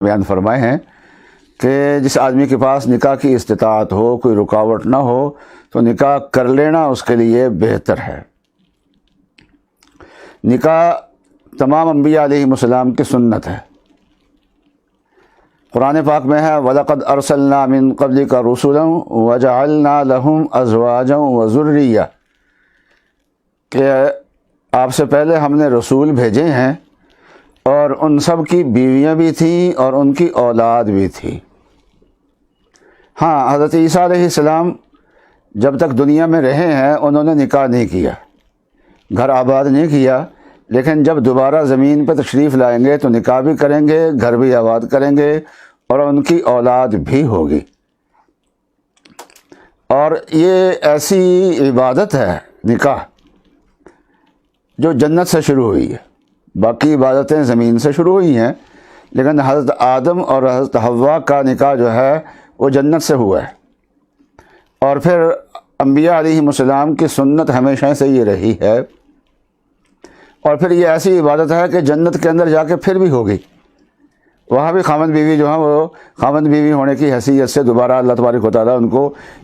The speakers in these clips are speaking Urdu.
بیان فرمائے ہیں کہ جس آدمی کے پاس نکاح کی استطاعت ہو، کوئی رکاوٹ نہ ہو، تو نکاح کر لینا اس کے لیے بہتر ہے۔ نکاح تمام انبیاء علیہم السلام کی سنت ہے۔ قرآن پاک میں ہے وَلَقَدْ أَرْسَلْنَا مِن قَبْلِكَ رُسُلًا وَجَعَلْنَا لَهُمْ أَزْوَاجًا وَذُرِّيَّةً، کہ آپ سے پہلے ہم نے رسول بھیجے ہیں اور ان سب کی بیویاں بھی تھیں اور ان کی اولاد بھی تھی۔ ہاں، حضرت عیسیٰ علیہ السلام جب تک دنیا میں رہے ہیں انہوں نے نکاح نہیں کیا، گھر آباد نہیں کیا، لیکن جب دوبارہ زمین پہ تشریف لائیں گے تو نکاح بھی کریں گے، گھر بھی آباد کریں گے اور ان کی اولاد بھی ہوگی۔ اور یہ ایسی عبادت ہے نکاح جو جنت سے شروع ہوئی ہے۔ باقی عبادتیں زمین سے شروع ہوئی ہیں، لیکن حضرت آدم اور حضرت حوا کا نکاح جو ہے وہ جنت سے ہوا ہے۔ اور پھر انبیاء علیہم السلام کی سنت ہمیشہ سے یہ رہی ہے، اور پھر یہ ایسی عبادت ہے کہ جنت کے اندر جا کے پھر بھی ہوگی۔ وہاں بھی خاوند بیوی جو ہیں وہ خاوند بیوی ہونے کی حیثیت سے دوبارہ اللہ تبارک و تعالیٰ ان کو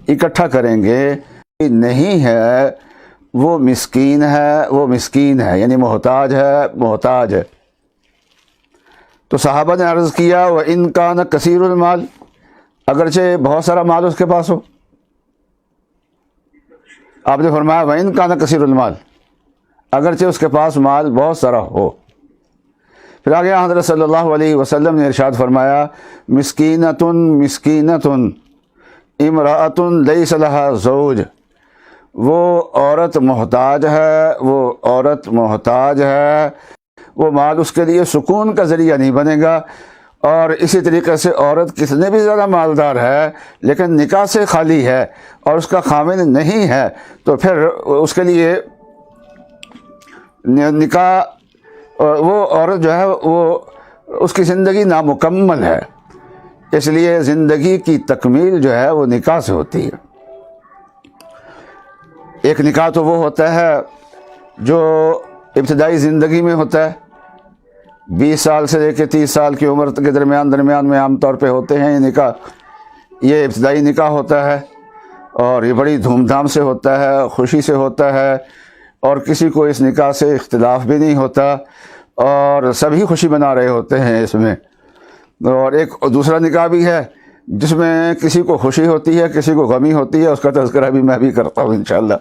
اکٹھا کریں گے۔ نہیں ہے وہ مسکین ہے، یعنی محتاج ہے۔ تو صحابہ نے عرض کیا وَإِن كَانَ كَثِيرُ الْمَالِ، اگرچہ بہت سارا مال اس کے پاس ہو۔ آپ نے فرمایا وَإِن كَانَ كَثِيرُ الْمَالِ، اگرچہ اس کے پاس مال بہت سارا ہو۔ پھر آگے حضرت صلی اللہ علیہ وسلم نے ارشاد فرمایا مسکینۃ امرأۃ لیس لہا زوج، وہ عورت محتاج ہے، وہ مال اس کے لیے سکون کا ذریعہ نہیں بنے گا۔ اور اسی طریقے سے عورت کتنے بھی زیادہ مالدار ہے لیکن نکاح سے خالی ہے اور اس کا خاوند نہیں ہے، تو پھر اس کے لیے نکاح، وہ عورت جو ہے وہ اس کی زندگی نامکمل ہے۔ اس لیے زندگی کی تکمیل جو ہے وہ نکاح سے ہوتی ہے۔ ایک نکاح تو وہ ہوتا ہے جو ابتدائی زندگی میں ہوتا ہے، 20 سال سے لے کے 30 سال کی عمر کے درمیان میں عام طور پہ ہوتے ہیں یہ نکاح۔ یہ ابتدائی نکاح ہوتا ہے اور یہ بڑی دھوم دھام سے ہوتا ہے، خوشی سے ہوتا ہے، اور کسی کو اس نکاح سے اختلاف بھی نہیں ہوتا اور سبھی خوشی منا رہے ہوتے ہیں اس میں۔ اور ایک دوسرا نکاح بھی ہے جس میں کسی کو خوشی ہوتی ہے، کسی کو غمی ہوتی ہے، اس کا تذکرہ بھی میں بھی کرتا ہوں انشاءاللہ۔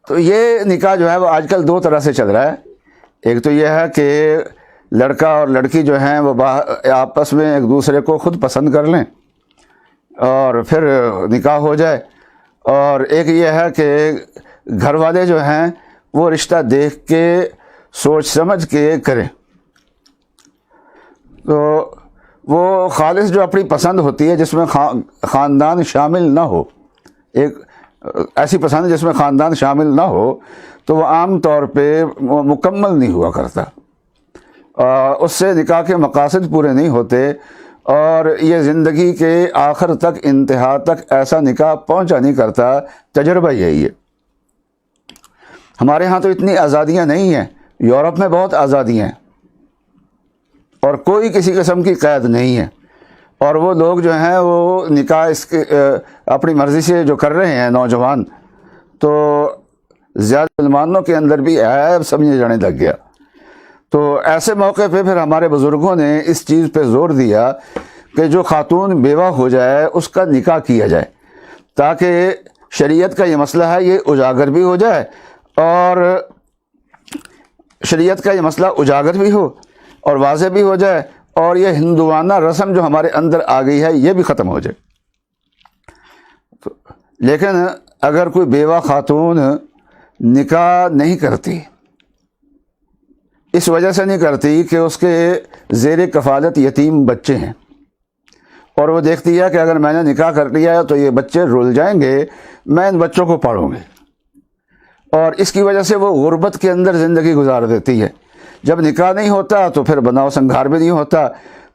تو یہ نکاح جو ہے وہ آج کل 2 طرح سے چل رہا ہے۔ ایک تو یہ ہے کہ لڑکا اور لڑکی جو ہیں وہ آپس میں ایک دوسرے کو خود پسند کر لیں اور پھر نکاح ہو جائے، اور ایک یہ ہے کہ گھر والے جو ہیں وہ رشتہ دیکھ کے سوچ سمجھ کے کریں۔ تو وہ خالص جو اپنی پسند ہوتی ہے جس میں خاندان شامل نہ ہو، ایک ایسی پسند جس میں خاندان شامل نہ ہو، تو وہ عام طور پہ مکمل نہیں ہوا کرتا، اس سے نکاح کے مقاصد پورے نہیں ہوتے، اور یہ زندگی کے آخر تک، انتہا تک ایسا نکاح پہنچا نہیں کرتا۔ تجربہ یہی ہے۔ ہمارے ہاں تو اتنی آزادیاں نہیں ہیں، یورپ میں بہت آزادیاں ہیں اور کوئی کسی قسم کی قید نہیں ہے، اور وہ لوگ جو ہیں وہ نکاح اپنی مرضی سے جو کر رہے ہیں نوجوان، تو زیادہ مسلمانوں کے اندر بھی عیب سمجھے جانے لگ گیا۔ تو ایسے موقع پہ پھر ہمارے بزرگوں نے اس چیز پہ زور دیا کہ جو خاتون بیوہ ہو جائے اس کا نکاح کیا جائے، تاکہ شریعت کا یہ مسئلہ ہے یہ اجاگر بھی ہو جائے، اور شریعت کا یہ مسئلہ اجاگر بھی ہو اور واضح بھی ہو جائے، اور یہ ہندوانہ رسم جو ہمارے اندر آ گئی ہے یہ بھی ختم ہو جائے۔ لیکن اگر کوئی بیوہ خاتون نکاح نہیں کرتی، اس وجہ سے نہیں کرتی کہ اس کے زیر کفالت یتیم بچے ہیں، اور وہ دیکھتی ہے کہ اگر میں نے نکاح کر لیا ہے تو یہ بچے رول جائیں گے، میں ان بچوں کو پالوں گی، اور اس کی وجہ سے وہ غربت کے اندر زندگی گزار دیتی ہے۔ جب نکاح نہیں ہوتا تو پھر بناؤ سنگھار بھی نہیں ہوتا،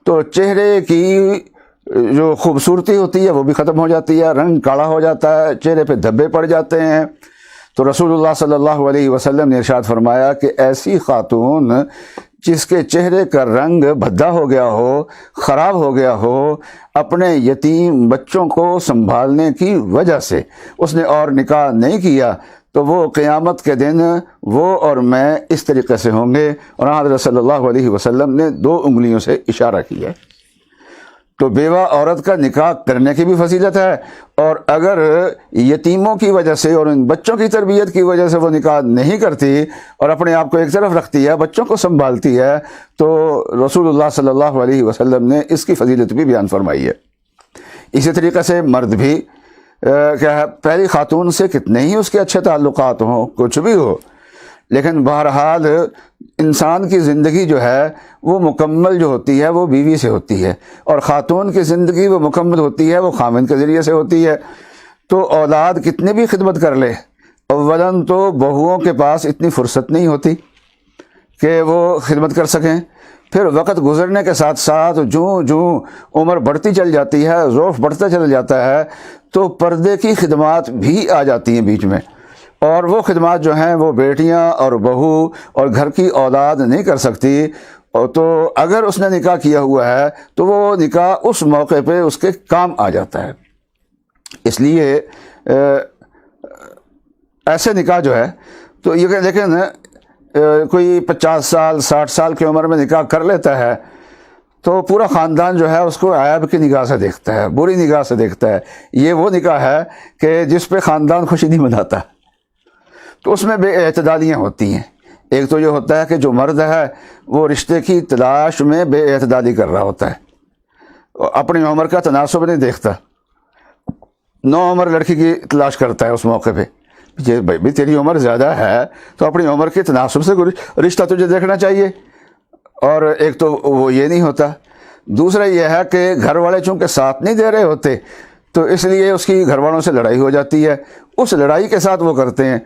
تو چہرے کی جو خوبصورتی ہوتی ہے وہ بھی ختم ہو جاتی ہے، رنگ کالا ہو جاتا ہے، چہرے پہ دھبے پڑ جاتے ہیں۔ تو رسول اللہ صلی اللہ علیہ وسلم نے ارشاد فرمایا کہ ایسی خاتون جس کے چہرے کا رنگ بھدا ہو گیا ہو، خراب ہو گیا ہو، اپنے یتیم بچوں کو سنبھالنے کی وجہ سے اس نے اور نکاح نہیں کیا، تو وہ قیامت کے دن وہ اور میں اس طریقے سے ہوں گے۔ اور حضرت صلی اللہ علیہ وسلم نے 2 انگلیوں سے اشارہ کیا۔ تو بیوہ عورت کا نکاح کرنے کی بھی فضیلت ہے، اور اگر یتیموں کی وجہ سے اور ان بچوں کی تربیت کی وجہ سے وہ نکاح نہیں کرتی اور اپنے آپ کو ایک طرف رکھتی ہے، بچوں کو سنبھالتی ہے، تو رسول اللہ صلی اللہ علیہ وسلم نے اس کی فضیلت بھی بیان فرمائی ہے۔ اسی طریقے سے مرد بھی کیا ہے، پہلی خاتون سے کتنے ہی اس کے اچھے تعلقات ہوں، کچھ بھی ہو، لیکن بہرحال انسان کی زندگی جو ہے وہ مکمل جو ہوتی ہے وہ بیوی سے ہوتی ہے، اور خاتون کی زندگی وہ مکمل ہوتی ہے وہ خامند کے ذریعے سے ہوتی ہے۔ تو اولاد کتنی بھی خدمت کر لے، اولاً تو بہوؤں کے پاس اتنی فرصت نہیں ہوتی کہ وہ خدمت کر سکیں، پھر وقت گزرنے کے ساتھ ساتھ جوں عمر بڑھتی چل جاتی ہے، ذوق بڑھتا چل جاتا ہے، تو پردے کی خدمات بھی آ جاتی ہیں بیچ میں، اور وہ خدمات جو ہیں وہ بیٹیاں اور بہو اور گھر کی اولاد نہیں کر سکتی۔ اور تو اگر اس نے نکاح کیا ہوا ہے تو وہ نکاح اس موقع پہ اس کے کام آ جاتا ہے۔ اس لیے ایسے نکاح جو ہے تو یہ لیکن کوئی 50 سال 60 سال کی عمر میں نکاح کر لیتا ہے تو پورا خاندان جو ہے اس کو عیب کی نگاہ سے دیکھتا ہے، بری نگاہ سے دیکھتا ہے۔ یہ وہ نکاح ہے کہ جس پہ خاندان خوشی نہیں مناتا، تو اس میں بے اعتدالیاں ہوتی ہیں۔ ایک تو یہ ہوتا ہے کہ جو مرد ہے وہ رشتے کی تلاش میں بے اعتدالی کر رہا ہوتا ہے، اپنی عمر کا تناسب نہیں دیکھتا، نوعمر لڑکی کی تلاش کرتا ہے اس موقع پہ، بھائی تیری عمر زیادہ ہے تو اپنی عمر کے تناسب سے رشتہ تجھے دیکھنا چاہیے، اور ایک تو وہ یہ نہیں ہوتا۔ دوسرا یہ ہے کہ گھر والے چونکہ ساتھ نہیں دے رہے ہوتے تو اس لیے اس کی گھر والوں سے لڑائی ہو جاتی ہے، اس لڑائی کے ساتھ وہ کرتے ہیں۔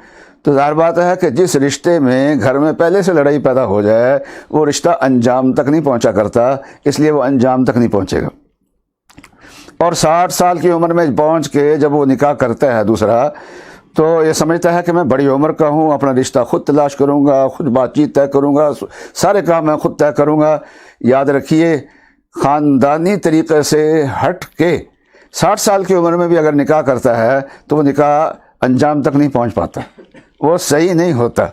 تو ظاہر بات ہے کہ جس رشتے میں گھر میں پہلے سے لڑائی پیدا ہو جائے وہ رشتہ انجام تک نہیں پہنچا کرتا، اس لیے وہ انجام تک نہیں پہنچے گا۔ اور 60 سال کی عمر میں پہنچ کے جب وہ نکاح کرتا ہے دوسرا، تو یہ سمجھتا ہے کہ میں بڑی عمر کا ہوں، اپنا رشتہ خود تلاش کروں گا، خود بات چیت طے کروں گا، سارے کام میں خود طے کروں گا۔ یاد رکھیے، خاندانی طریقے سے ہٹ کے 60 سال کی عمر میں بھی اگر نکاح کرتا ہے تو وہ نکاح انجام تک نہیں پہنچ پاتا، وہ صحیح نہیں ہوتا۔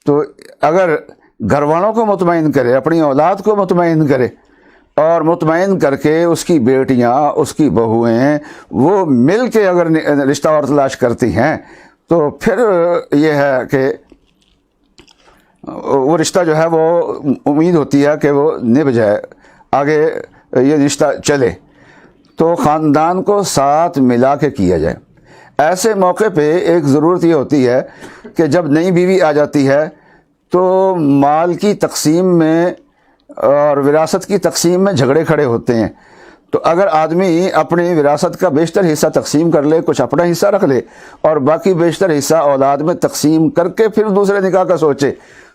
تو اگر گھر والوں کو مطمئن کرے، اپنی اولاد کو مطمئن کرے، اور مطمئن کر کے اس کی بیٹیاں، اس کی بہویں وہ مل کے اگر رشتہ اور تلاش کرتی ہیں تو پھر یہ ہے کہ وہ رشتہ جو ہے وہ امید ہوتی ہے کہ وہ نبھ جائے، آگے یہ رشتہ چلے، تو خاندان کو ساتھ ملا کے کیا جائے۔ ایسے موقع پہ ایک ضرورت یہ ہوتی ہے کہ جب نئی بیوی آ جاتی ہے تو مال کی تقسیم میں اور وراثت کی تقسیم میں جھگڑے کھڑے ہوتے ہیں۔ تو اگر آدمی اپنی وراثت کا بیشتر حصہ تقسیم کر لے، کچھ اپنا حصہ رکھ لے، اور باقی بیشتر حصہ اولاد میں تقسیم کر کے پھر دوسرے نکاح کا سوچے،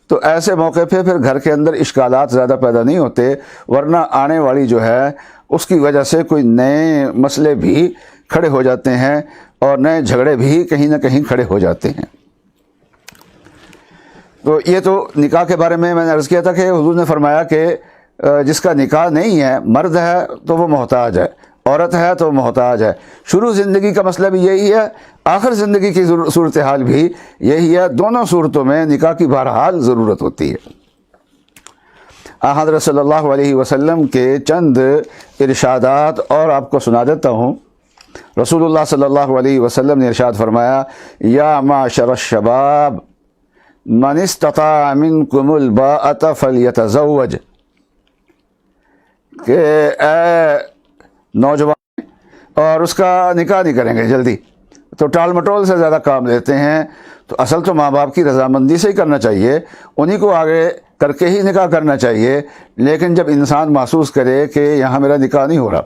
تو ایسے موقع پہ پھر گھر کے اندر اشکالات زیادہ پیدا نہیں ہوتے، ورنہ آنے والی جو ہے اس کی وجہ سے کوئی نئے مسئلے بھی کھڑے ہو جاتے ہیں اور نئے جھگڑے بھی کہیں نہ کہیں کھڑے ہو جاتے ہیں۔ تو یہ تو نکاح کے بارے میں نے عرض کیا تھا کہ حضور نے فرمایا کہ جس کا نکاح نہیں ہے، مرد ہے تو وہ محتاج ہے، عورت ہے تو محتاج ہے۔ شروع زندگی کا مسئلہ بھی یہی ہے، آخر زندگی کی صورتحال بھی یہی ہے، دونوں صورتوں میں نکاح کی بہرحال ضرورت ہوتی ہے۔ حضرت صلی اللہ علیہ وسلم کے چند ارشادات اور آپ کو سنا دیتا ہوں۔ رسول اللہ صلی اللہ علیہ وسلم نے ارشاد فرمایا، یا معشر الشباب من استطاع منکم الباءۃ فلیتزوج، کہ اے نوجوان، اور اس کا نکاح نہیں کریں گے جلدی، تو ٹال مٹول سے زیادہ کام لیتے ہیں۔ تو اصل تو ماں باپ کی رضامندی سے ہی کرنا چاہیے، انہی کو آگے کر کے ہی نکاح کرنا چاہیے، لیکن جب انسان محسوس کرے کہ یہاں میرا نکاح نہیں ہو رہا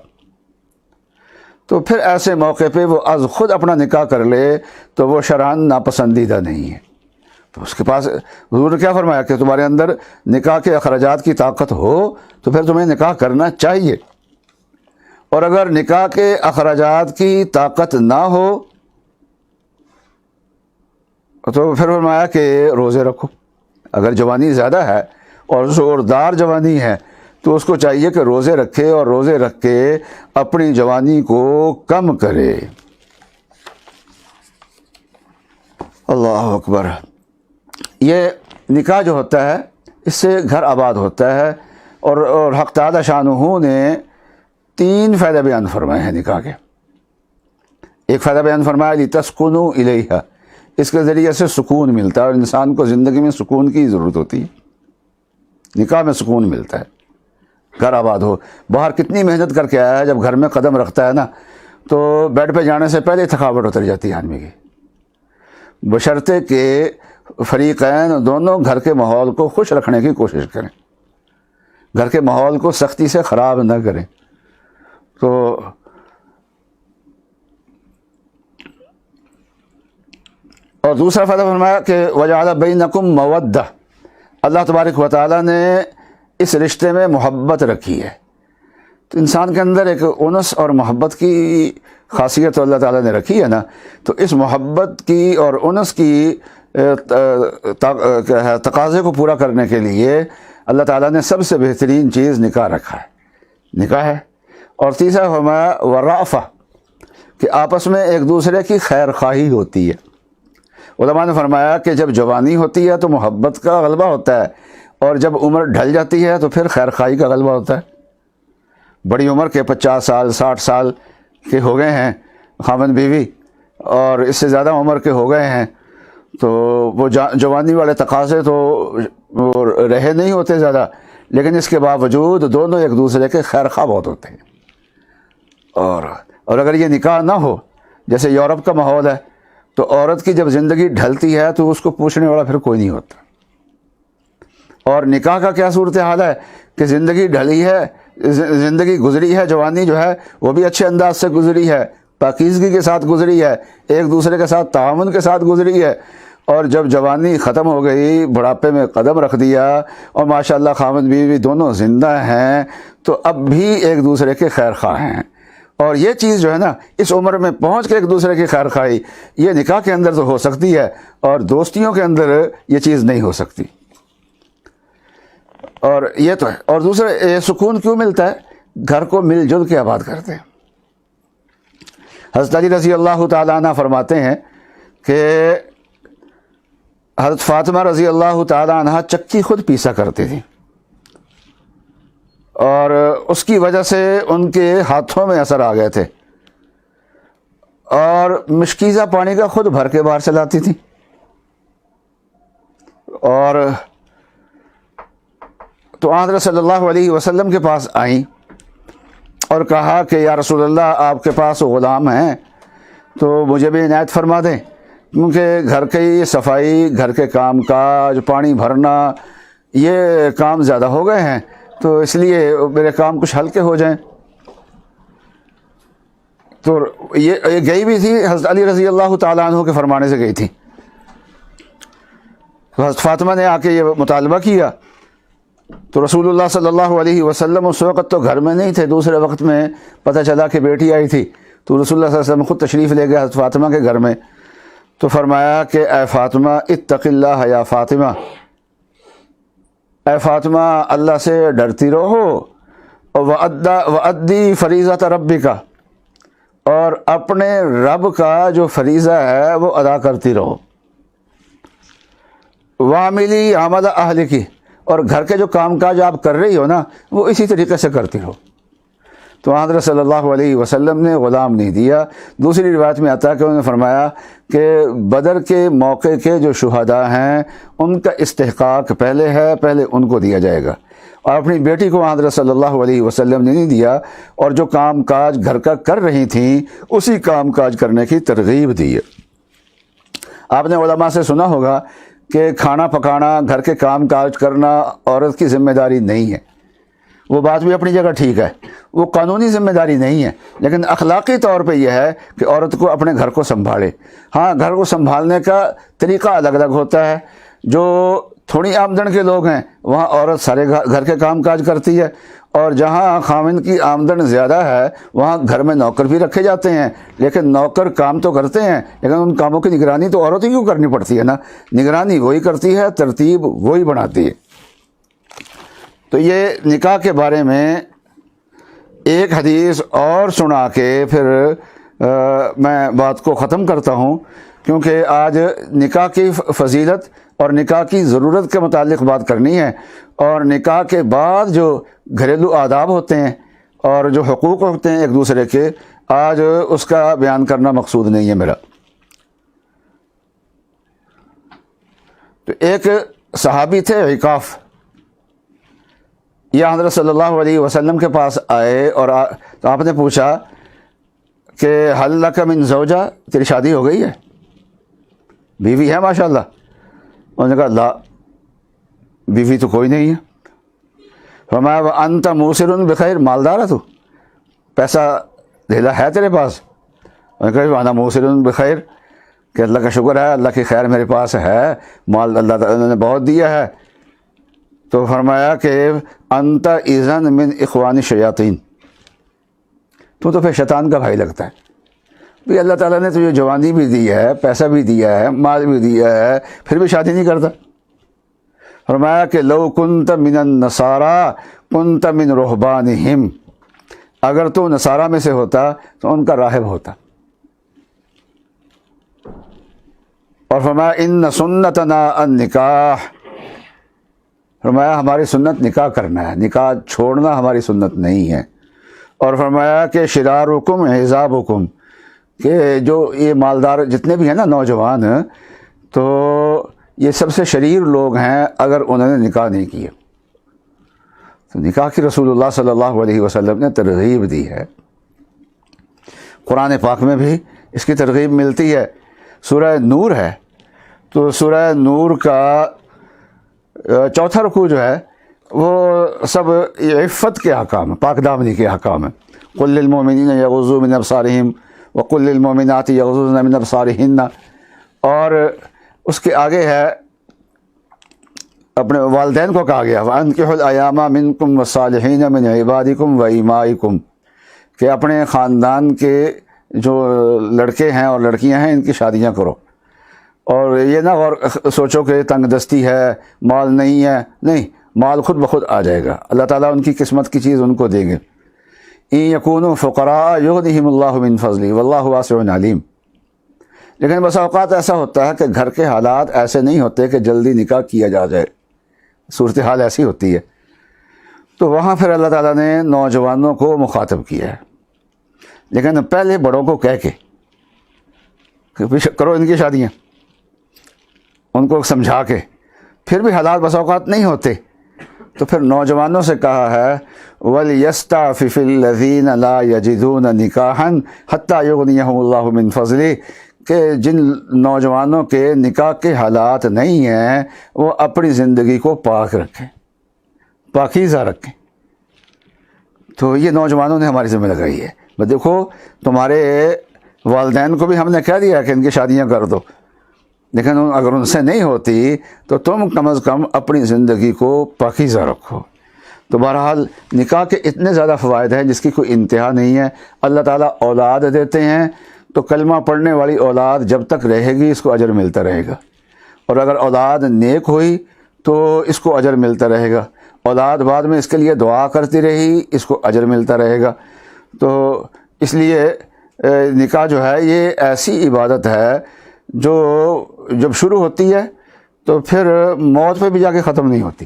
تو پھر ایسے موقع پہ وہ از خود اپنا نکاح کر لے تو وہ شرعاً ناپسندیدہ نہیں ہے۔ تو اس کے پاس حضور نے کیا فرمایا کہ تمہارے اندر نکاح کے اخراجات کی طاقت ہو تو پھر تمہیں نکاح کرنا چاہیے، اور اگر نکاح کے اخراجات کی طاقت نہ ہو تو پھر فرمایا کہ روزے رکھو۔ اگر جوانی زیادہ ہے اور زوردار جوانی ہے تو اس کو چاہیے کہ روزے رکھے اور روزے رکھ کے اپنی جوانی کو کم کرے۔ اللہ اکبر۔ یہ نکاح جو ہوتا ہے اس سے گھر آباد ہوتا ہے، اور حق تعالی شانہ نے 3 فائدہ بیان فرمائے ہیں نکاح کے۔ ایک فائدہ بیان فرمایا لِتَسْكُنُوا إِلَيْهَا، اس کے ذریعے سے سکون ملتا ہے، اور انسان کو زندگی میں سکون کی ضرورت ہوتی ہے۔ نکاح میں سکون ملتا ہے، گھر آباد ہو۔ باہر کتنی محنت کر کے آیا ہے، جب گھر میں قدم رکھتا ہے نا تو بیڈ پہ جانے سے پہلے تھکاوٹ اتر جاتی ہے آدمی کی، بشرطے کہ فریقین دونوں گھر کے ماحول کو خوش رکھنے کی کوشش کریں، گھر کے ماحول کو سختی سے خراب نہ کریں۔ تو اور دوسرا فائدہ فرمایا کہ وَجَعَلَ بَيْنَكُمْ مَوَدَّةً، اللہ تبارک و تعالیٰ نے اس رشتے میں محبت رکھی ہے۔ تو انسان کے اندر ایک انس اور محبت کی خاصیت اللہ تعالیٰ نے رکھی ہے نا، تو اس محبت کی اور انس کی تقاضے کو پورا کرنے کے لیے اللہ تعالیٰ نے سب سے بہترین چیز نکاح رکھا ہے، نکاح ہے۔ اور تیسرا فرمایا ورافہ، کہ آپس میں ایک دوسرے کی خیر خواہی ہوتی ہے۔ علماء نے فرمایا کہ جب جوانی ہوتی ہے تو محبت کا غلبہ ہوتا ہے، اور جب عمر ڈھل جاتی ہے تو پھر خیر خواہی کا غلبہ ہوتا ہے۔ بڑی عمر کے 50 سال 60 سال کے ہو گئے ہیں خاوند بیوی، اور اس سے زیادہ عمر کے ہو گئے ہیں، تو وہ جوانی والے تقاضے تو رہے نہیں ہوتے زیادہ، لیکن اس کے باوجود دونوں ایک دوسرے کے خیر خواہ بہت ہوتے ہیں۔ اور اگر یہ نکاح نہ ہو، جیسے یورپ کا ماحول ہے، تو عورت کی جب زندگی ڈھلتی ہے تو اس کو پوچھنے والا پھر کوئی نہیں ہوتا۔ اور نکاح کا کیا صورتحال ہے کہ زندگی ڈھلی ہے، زندگی گزری ہے، جوانی جو ہے وہ بھی اچھے انداز سے گزری ہے، پاکیزگی کے ساتھ گزری ہے، ایک دوسرے کے ساتھ تعاون کے ساتھ گزری ہے، اور جب جوانی ختم ہو گئی، بڑھاپے میں قدم رکھ دیا، اور ماشاءاللہ خاوند بیوی دونوں زندہ ہیں، تو اب بھی ایک دوسرے کے خیر خواہ ہیں۔ اور یہ چیز جو ہے نا، اس عمر میں پہنچ کے ایک دوسرے کی خیر خواہی، یہ نکاح کے اندر تو ہو سکتی ہے، اور دوستیوں کے اندر یہ چیز نہیں ہو سکتی۔ اور یہ تو ہے۔ اور دوسرا، یہ سکون کیوں ملتا ہے؟ گھر کو مل جل کے آباد کرتے ہیں۔ حضرت علی رضی اللہ تعالیٰ عنہ فرماتے ہیں کہ حضرت فاطمہ رضی اللہ تعالیٰ عنہ چکی خود پیسا کرتی تھی، اور اس کی وجہ سے ان کے ہاتھوں میں اثر آ گئے تھے، اور مشکیزہ پانی کا خود بھر کے باہر سے لاتی تھی۔ اور تو حضرت صلی اللہ علیہ وسلم کے پاس آئیں اور کہا کہ یا رسول اللہ، آپ کے پاس غلام ہیں تو مجھے بھی عنایت فرما دیں، کیونکہ گھر کی صفائی، گھر کے کام کاج، پانی بھرنا، یہ کام زیادہ ہو گئے ہیں، تو اس لیے میرے کام کچھ ہلکے ہو جائیں۔ تو یہ گئی بھی تھی، حضرت علی رضی اللہ تعالیٰ عنہ کے فرمانے سے گئی تھی۔ حضرت فاطمہ نے آ کے یہ مطالبہ کیا، تو رسول اللہ صلی اللہ علیہ وسلم اس وقت تو گھر میں نہیں تھے، دوسرے وقت میں پتہ چلا کہ بیٹی آئی تھی، تو رسول اللہ صلی اللہ علیہ وسلم خود تشریف لے گئے حضرت فاطمہ کے گھر میں، تو فرمایا کہ اے فاطمہ اتق اللہ یا فاطمہ، اے فاطمہ اللہ سے ڈرتی رہو، وَأَدِّي فریضۃ ربک، اور اپنے رب کا جو فریضہ ہے وہ ادا کرتی رہو، وَعَمِلِي عَمَلَ أَهْلِكِ، اور گھر کے جو کام کاج آپ کر رہی ہو نا وہ اسی طریقے سے کرتی رہو۔ تو حضرت صلی اللہ علیہ وسلم نے غلام نہیں دیا۔ دوسری روایت میں آتا ہے کہ انہوں نے فرمایا کہ بدر کے موقع کے جو شہداء ہیں ان کا استحقاق پہلے ہے، پہلے ان کو دیا جائے گا، اور اپنی بیٹی کو حضرت صلی اللہ علیہ وسلم نے نہیں دیا، اور جو کام کاج گھر کا کر رہی تھیں اسی کام کاج کرنے کی ترغیب دی ہے۔ آپ نے علماء سے سنا ہوگا کہ کھانا پکانا، گھر کے کام کاج کرنا عورت کی ذمہ داری نہیں ہے، وہ بات بھی اپنی جگہ ٹھیک ہے، وہ قانونی ذمہ داری نہیں ہے، لیکن اخلاقی طور پہ یہ ہے کہ عورت کو اپنے گھر کو سنبھالے۔ ہاں، گھر کو سنبھالنے کا طریقہ الگ الگ ہوتا ہے، جو تھوڑی آمدن کے لوگ ہیں وہاں عورت سارے گھر کے کام کاج کرتی ہے، اور جہاں خاوند کی آمدن زیادہ ہے وہاں گھر میں نوکر بھی رکھے جاتے ہیں، لیکن نوکر کام تو کرتے ہیں لیکن ان کاموں کی نگرانی تو عورت ہی کیوں کرنی پڑتی ہے نا، نگرانی وہی کرتی ہے، ترتیب وہی بناتی ہے۔ تو یہ نکاح کے بارے میں ایک حدیث اور سنا کے پھر میں بات کو ختم کرتا ہوں، کیونکہ آج نکاح کی فضیلت اور نکاح کی ضرورت کے متعلق بات کرنی ہے، اور نکاح کے بعد جو گھریلو آداب ہوتے ہیں اور جو حقوق ہوتے ہیں ایک دوسرے کے، آج اس کا بیان کرنا مقصود نہیں ہے میرا۔ تو ایک صحابی تھے عکاف، یہ حضرت صلی اللہ علیہ وسلم کے پاس آئے اور تو آپ نے پوچھا کہ حل لک من زوجہ، تیری شادی ہو گئی ہے، بیوی ہے ماشاءاللہ؟ انہوں نے کہا لا، بیوی تو کوئی نہیں ہے۔ فرمایا وانت موسر بخیر، مالدار ہے تو، پیسہ دھیلا ہے تیرے پاس؟ انہوں نے کہا وانا موسر بخیر، کہ اللہ کا شکر ہے، اللہ کی خیر میرے پاس ہے، مال اللہ تعالیٰ نے بہت دیا ہے۔ تو فرمایا کہ انت اذن من اخوان الشیاطین، تو پھر شیطان کا بھائی لگتا ہے۔ بھی اللہ تعالیٰ نے تجھے جوانی بھی دی ہے، پیسہ بھی دیا ہے، مال بھی دیا ہے، پھر بھی شادی نہیں کرتا۔ فرمایا کہ لو کنت من النصارى کنت من رہبانہم، اگر تو نصارہ میں سے ہوتا تو ان کا راہب ہوتا۔ اور فرمایا ان سنتنا النکاح، فرمایا ہماری سنت نکاح کرنا ہے، نکاح چھوڑنا ہماری سنت نہیں ہے۔ اور فرمایا کہ شرارکم حزابکم، کہ جو یہ مالدار جتنے بھی ہیں نا نوجوان، تو یہ سب سے شریر لوگ ہیں اگر انہوں نے نکاح نہیں کیا۔ تو نکاح کی رسول اللہ صلی اللہ علیہ وسلم نے ترغیب دی ہے، قرآن پاک میں بھی اس کی ترغیب ملتی ہے۔ سورہ نور ہے، تو سورہ نور کا چوتھا رکوع جو ہے وہ سب عفت کے احکام ہیں، پاک دامنی کے احکام ہیں۔ قل للمؤمنین یغضوا من ابصارہم وقل للمؤمنات یغضضن من ابصارہن، اور اس کے آگے ہے اپنے والدین کو کہا گیا وانکحوا الایام منکم والصالحین من عبادکم وامائکم، کہ اپنے خاندان کے جو لڑکے ہیں اور لڑکیاں ہیں ان کی شادیاں کرو، اور یہ نہ غور سوچو کہ تنگ دستی ہے، مال نہیں ہے، نہیں، مال خود بخود آ جائے گا، اللہ تعالیٰ ان کی قسمت کی چیز ان کو دیں گے۔ ان یکونوا فقراء یغنہم اللہ من فضلہ واللہ واسع علیم۔ لیکن بس اوقات ایسا ہوتا ہے کہ گھر کے حالات ایسے نہیں ہوتے کہ جلدی نکاح کیا جائے، صورتحال ایسی ہوتی ہے، تو وہاں پھر اللہ تعالیٰ نے نوجوانوں کو مخاطب کیا ہے، لیکن پہلے بڑوں کو کہہ کے کہ کرو ان کی شادیاں، ان کو سمجھا کے، پھر بھی حالات بس اوقات نہیں ہوتے، تو پھر نوجوانوں سے کہا ہے وَلْيَسْتَعْفِفِ الَّذِينَ لَا يَجِدُونَ نِكَاحًا حَتَّى يُغْنِيَهُمُ اللَّهُ مِنْ فَضْلِهِ، کہ جن نوجوانوں کے نکاح کے حالات نہیں ہیں وہ اپنی زندگی کو پاک رکھیں، پاکیزہ رکھیں۔ تو یہ نوجوانوں نے ہماری ذمہ لگائی ہے، بس دیکھو تمہارے والدین کو بھی ہم نے کہہ دیا کہ ان کی شادیاں کر دو، لیکن اگر ان سے نہیں ہوتی تو تم کم از کم اپنی زندگی کو پاکیزہ رکھو۔ تو بہرحال نکاح کے اتنے زیادہ فوائد ہیں جس کی کوئی انتہا نہیں ہے۔ اللہ تعالیٰ اولاد دیتے ہیں، تو کلمہ پڑھنے والی اولاد جب تک رہے گی اس کو اجر ملتا رہے گا، اور اگر اولاد نیک ہوئی تو اس کو اجر ملتا رہے گا، اولاد بعد میں اس کے لیے دعا کرتی رہی اس کو اجر ملتا رہے گا۔ تو اس لیے نکاح جو ہے یہ ایسی عبادت ہے جو جب شروع ہوتی ہے تو پھر موت پہ بھی جا کے ختم نہیں ہوتی،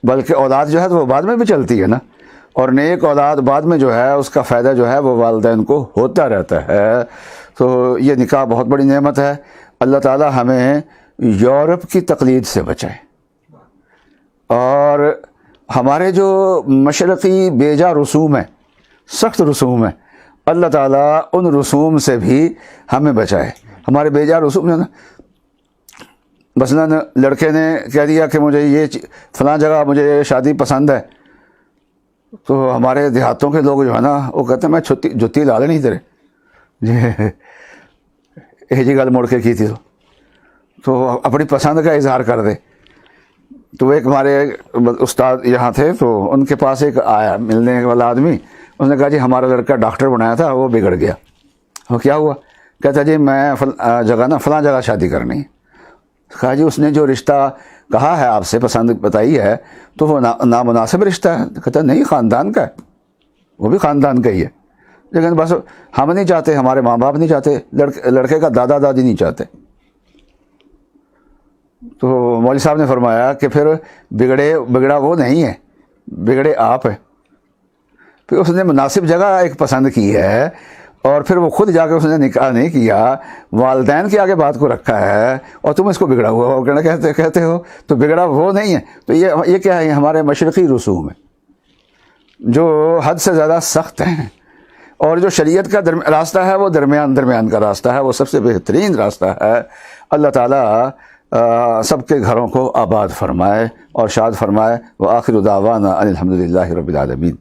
بلکہ اولاد جو ہے تو وہ بعد میں بھی چلتی ہے نا، اور نیک اولاد بعد میں جو ہے اس کا فائدہ جو ہے وہ والدین کو ہوتا رہتا ہے۔ تو یہ نکاح بہت بڑی نعمت ہے۔ اللہ تعالی ہمیں یورپ کی تقلید سے بچائے، اور ہمارے جو مشرقی بیجا رسوم ہیں، سخت رسوم ہیں، اللہ تعالیٰ ان رسوم سے بھی ہمیں بچائے۔ ہمارے بیجا رسوم نا، مثلاً لڑکے نے کہہ دیا کہ مجھے یہ فلاں جگہ مجھے شادی پسند ہے، تو ہمارے دیہاتوں کے لوگ جو ہے نا وہ کہتے ہیں میں جتی لا نہیں تیرے یہ جی گل مڑ کے کی تھی تو اپنی پسند کا اظہار کر دے۔ تو ایک ہمارے استاد یہاں تھے، تو ان کے پاس ایک آیا ملنے والا آدمی، اس نے کہا جی ہمارا لڑکا ڈاکٹر بنایا تھا وہ بگڑ گیا۔ وہ کیا ہوا؟ کہتا جی میں فلاں جگہ شادی کرنی ہے۔ کہا جی اس نے جو رشتہ کہا ہے آپ سے پسند بتائی ہے تو وہ نامناسب رشتہ ہے؟ کہتا ہے نہیں، خاندان کا ہے، وہ بھی خاندان کا ہی ہے، لیکن بس ہم نہیں چاہتے، ہمارے ماں باپ نہیں چاہتے، لڑکے کا دادا دادی نہیں چاہتے۔ تو مولوی صاحب نے فرمایا کہ پھر بگڑا وہ نہیں ہے، بگڑے آپ ہیں۔ پھر اس نے مناسب جگہ ایک پسند کی ہے، اور پھر وہ خود جا کے اس نے نکاح نہیں کیا، والدین کے آگے بات کو رکھا ہے، اور تم اس کو بگڑا ہوا ہو کہتے ہو، تو بگڑا وہ نہیں ہے۔ تو یہ کیا ہے؟ ہمارے مشرقی رسوم ہے جو حد سے زیادہ سخت ہیں، اور جو شریعت کا راستہ ہے وہ درمیان کا راستہ ہے، وہ سب سے بہترین راستہ ہے۔ اللہ تعالیٰ سب کے گھروں کو آباد فرمائے اور شاد فرمائے۔ وآخر دعوانا ان الحمد للہ رب العالمین۔